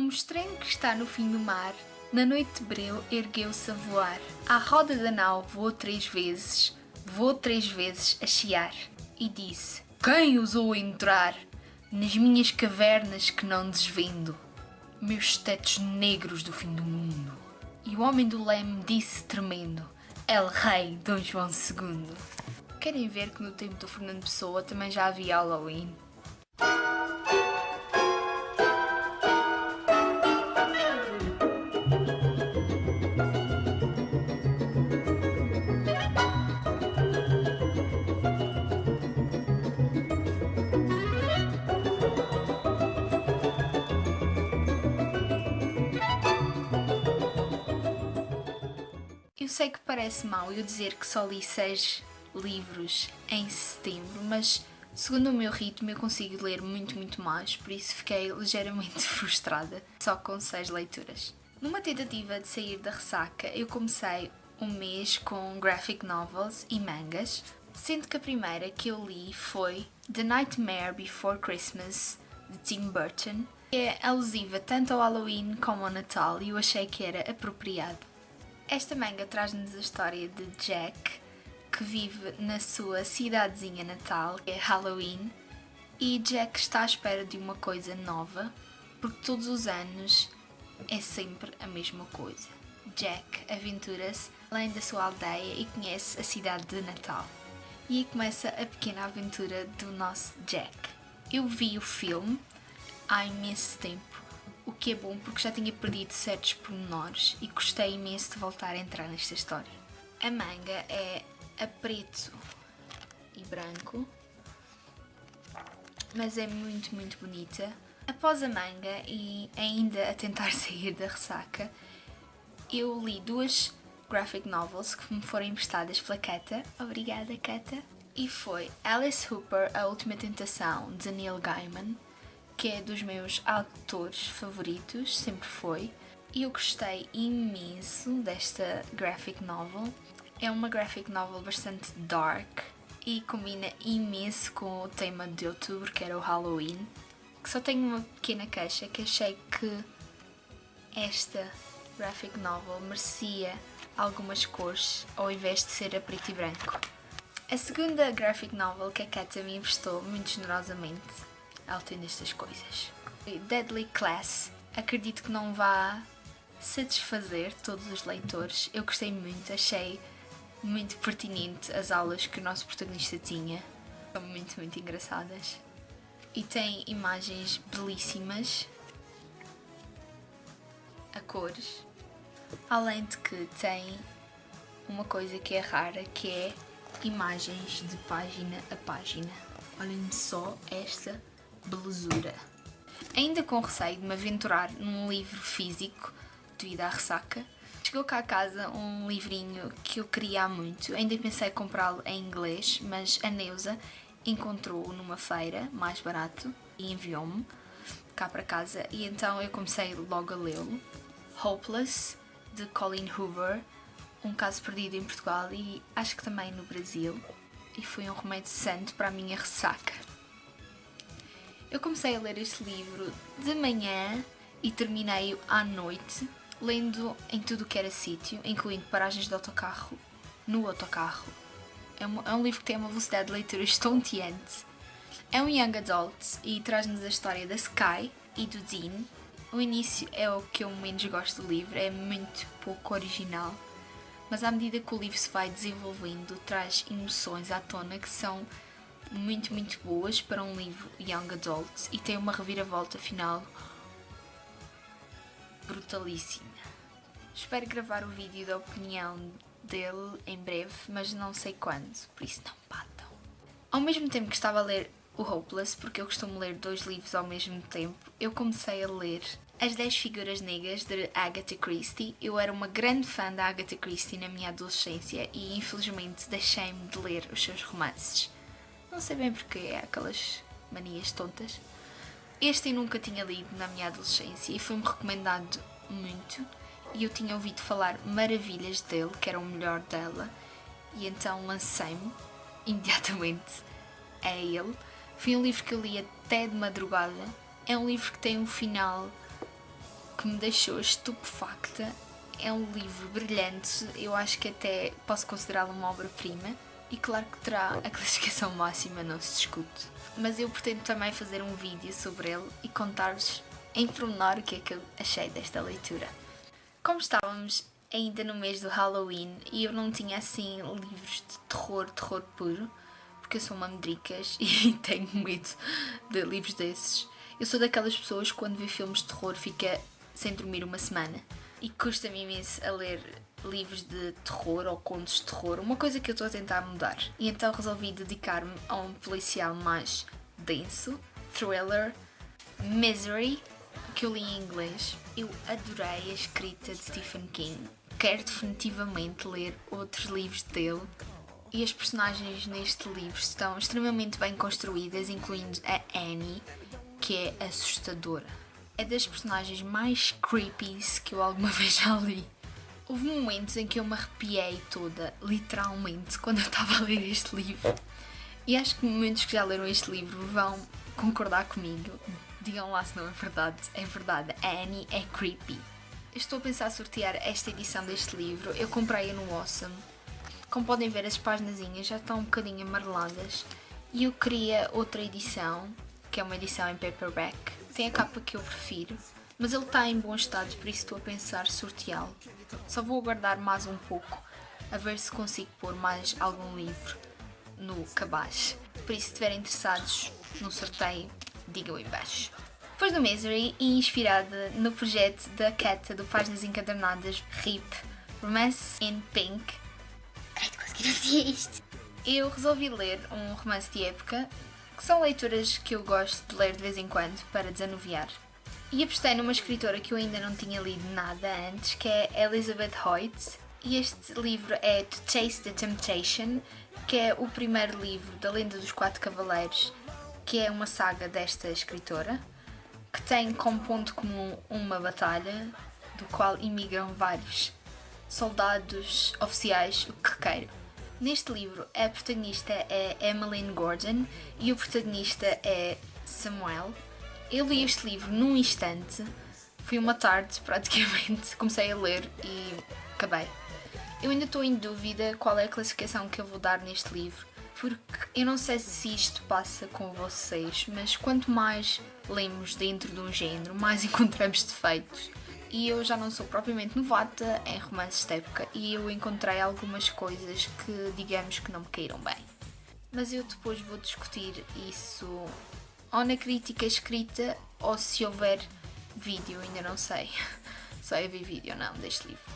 O mostrengo que está no fim do mar, na noite de breu, ergueu-se a voar. À roda da nau voou 3 vezes a chiar, e disse: Quem ousou entrar nas minhas cavernas que não desvendo? Meus tetos negros do fim do mundo. E o homem do leme disse tremendo: El Rei Dom João II. Querem ver que no tempo do Fernando Pessoa também já havia Halloween? Eu sei que parece mau eu dizer que só li 6 livros em setembro, mas segundo o meu ritmo eu consigo ler muito mais, por isso fiquei ligeiramente frustrada só com 6 leituras. Numa tentativa de sair da ressaca, eu comecei um mês com graphic novels e mangas, sendo que a primeira que eu li foi The Nightmare Before Christmas, de Tim Burton, que é alusiva tanto ao Halloween como ao Natal e eu achei que era apropriado. Esta manga traz-nos a história de Jack, que vive na sua cidadezinha natal, que é Halloween, e Jack está à espera de uma coisa nova, porque todos os anos é sempre a mesma coisa. Jack aventura-se além da sua aldeia e conhece a cidade de Natal. E aí começa a pequena aventura do nosso Jack. Eu vi o filme há imenso tempo, o que é bom porque já tinha perdido certos pormenores e gostei imenso de voltar a entrar nesta história. A manga é a preto e branco, mas é muito bonita. Após a manga e ainda a tentar sair da ressaca, eu li 2 graphic novels que me foram emprestadas pela Kata. Obrigada, Kata. E foi Alice Hooper, A Última Tentação, de Neil Gaiman, que é dos meus autores favoritos, sempre foi. E eu gostei imenso desta graphic novel. É uma graphic novel bastante dark e combina imenso com o tema de outubro, que era o Halloween. Que só tenho uma pequena queixa, que achei que esta graphic novel merecia algumas cores ao invés de ser a preto e branco. A segunda graphic novel que a Kata me emprestou muito generosamente, ela tem destas coisas. Deadly Class, acredito que não vá satisfazer todos os leitores. Eu gostei muito, achei muito pertinente as aulas que o nosso protagonista tinha. São muito engraçadas. E tem imagens belíssimas, a cores. Além de que tem uma coisa que é rara, que é imagens de página a página. Olhem só esta belezura. Ainda com receio de me aventurar num livro físico devido à ressaca, chegou cá a casa um livrinho que eu queria há muito. Ainda pensei comprá-lo em inglês, mas a Neuza encontrou-o numa feira mais barato e enviou-me cá para casa, e então eu comecei logo a lê-lo. Hopeless, de Colleen Hoover, um caso perdido em Portugal e acho que também no Brasil, e foi um remédio santo para a minha ressaca. Eu comecei a ler este livro de manhã e terminei-o à noite, lendo em tudo o que era sítio, incluindo paragens de autocarro, no autocarro. É um livro que tem uma velocidade de leitura estonteante. É um young adult e traz-nos a história da Sky e do Dean. O início é o que eu menos gosto do livro, é muito pouco original, mas à medida que o livro se vai desenvolvendo, traz emoções à tona que são muito boas para um livro young adult e tem uma reviravolta final brutalíssima. Espero gravar o vídeo da opinião dele em breve, mas não sei quando, por isso não batam. Ao mesmo tempo que estava a ler o Hopeless, porque eu costumo ler 2 livros ao mesmo tempo, eu comecei a ler As 10 Figuras Negras, de Agatha Christie. Eu era uma grande fã da Agatha Christie na minha adolescência e infelizmente deixei-me de ler os seus romances. Não sei bem porque, é aquelas manias tontas. Este eu nunca tinha lido na minha adolescência e foi-me recomendado muito, e eu tinha ouvido falar maravilhas dele, que era o melhor dela, e então lancei-me imediatamente a ele. Foi um livro que eu li até de madrugada. É um livro que tem um final que me deixou estupefacta. É um livro brilhante, eu acho que até posso considerá-lo uma obra-prima. E claro que terá a classificação máxima, não se discute. Mas eu pretendo também fazer um vídeo sobre ele e contar-vos em pormenor o que é que eu achei desta leitura. Como estávamos ainda no mês do Halloween e eu não tinha assim livros de terror puro, porque eu sou uma medricas e tenho medo de livros desses. Eu sou daquelas pessoas que quando vê filmes de terror fica sem dormir uma semana. E custa-me imenso a ler livros de terror ou contos de terror, uma coisa que eu estou a tentar mudar. E então resolvi dedicar-me a um policial mais denso, thriller, Misery, que eu li em inglês. Eu adorei a escrita de Stephen King. Quero definitivamente ler outros livros dele. E as personagens neste livro estão extremamente bem construídas, incluindo a Annie, que é assustadora. É das personagens mais creepy que eu alguma vez já li. Houve momentos em que eu me arrepiei toda, literalmente, quando eu estava a ler este livro. E acho que momentos que já leram este livro vão concordar comigo. Digam lá se não é verdade. É verdade, a Annie é creepy. Eu estou a pensar em sortear esta edição deste livro. Eu comprei-a no Awesome. Como podem ver, as páginazinhas já estão um bocadinho amareladas. E eu queria outra edição, que é uma edição em paperback. Tem a capa que eu prefiro, mas ele está em bom estado, por isso estou a pensar sorteá-lo. Só vou aguardar mais um pouco, a ver se consigo pôr mais algum livro no cabaz. Por isso, se estiverem interessados no sorteio, digam em baixo. Depois do Misery, e inspirada no projeto da Cata do Páginas Encadernadas RIP, Romance in Pink, creio que consegui fazer isto. Eu resolvi ler um romance de época, que são leituras que eu gosto de ler de vez em quando para desanuviar. E apostei numa escritora que eu ainda não tinha lido nada antes, que é Elizabeth Hoyt. E este livro é To Chase the Temptation, que é o primeiro livro da Lenda dos Quatro Cavaleiros, que é uma saga desta escritora, que tem como ponto comum uma batalha, do qual imigram vários soldados, oficiais, o que queiram. Neste livro, a protagonista é Emmeline Gordon e o protagonista é Samuel. Eu li este livro num instante, foi uma tarde praticamente, comecei a ler e acabei. Eu ainda estou em dúvida qual é a classificação que eu vou dar neste livro, porque eu não sei se isto passa com vocês, mas quanto mais lemos dentro de um género, mais encontramos defeitos. E eu já não sou propriamente novata em romances de época e eu encontrei algumas coisas que, digamos, que não me caíram bem. Mas eu depois vou discutir isso ou na crítica escrita ou se houver vídeo, ainda não sei. Só haver vídeo ou não deste livro.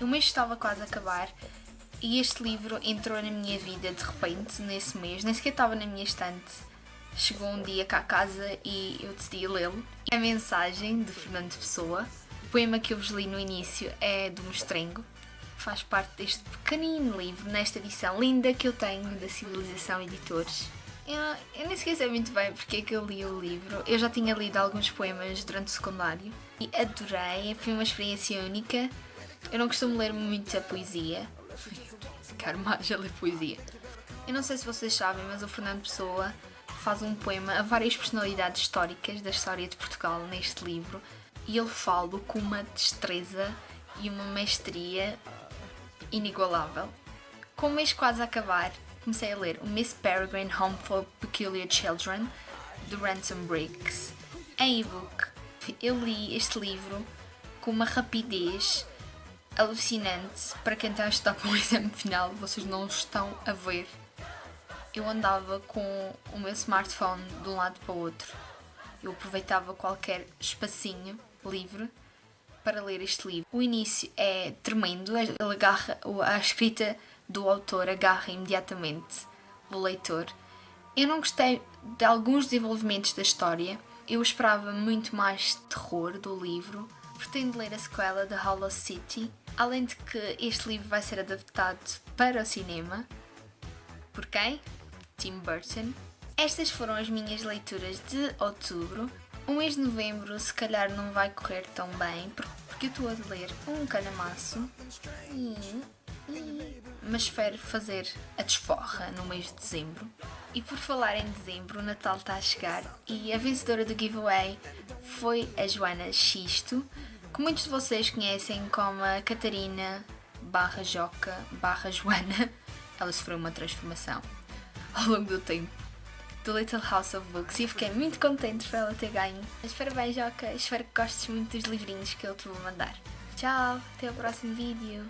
O mês estava quase a acabar e este livro entrou na minha vida de repente, nesse mês, nem sequer estava na minha estante. Chegou um dia cá a casa e eu decidi lê-lo. A Mensagem, de Fernando Pessoa. O poema que eu vos li no início é do Mostrengo. Faz parte deste pequenino livro, nesta edição linda que eu tenho da Civilização Editores. Eu nem sequer sei muito bem porque é que eu li o livro. Eu já tinha lido alguns poemas durante o secundário e adorei, foi uma experiência única. Eu não costumo ler muita poesia. Quero mais a ler poesia. Eu não sei se vocês sabem, mas o Fernando Pessoa faz um poema a várias personalidades históricas da história de Portugal neste livro. E ele fala com uma destreza e uma mestria inigualável. Com o mês quase a acabar, comecei a ler o Miss Peregrine Home for Peculiar Children, do Ransom Briggs, em e-book. Eu li este livro com uma rapidez alucinante. Para quem está a estudar para o exame final, vocês não estão a ver. Eu andava com o meu smartphone de um lado para o outro. Eu aproveitava qualquer espacinho livre para ler este livro. O início é tremendo, a escrita do autor agarra imediatamente o leitor. Eu não gostei de alguns desenvolvimentos da história, eu esperava muito mais terror do livro. Pretendo ler a sequela de Hollow City, além de que este livro vai ser adaptado para o cinema. Por quem? Tim Burton. Estas foram as minhas leituras de outubro. O mês de novembro se calhar não vai correr tão bem, porque eu estou a ler um calhamaço, mas espero fazer a desforra no mês de dezembro. E por falar em dezembro, o Natal está a chegar e a vencedora do giveaway foi a Joana Xisto, que muitos de vocês conhecem como a Catarina /Joca /Joana. Ela sofreu uma transformação ao longo do tempo do Little House of Books e eu fiquei muito contente por ela ter ganho. Mas parabéns, Joca, espero que gostes muito dos livrinhos que eu te vou mandar. Tchau, até o próximo vídeo.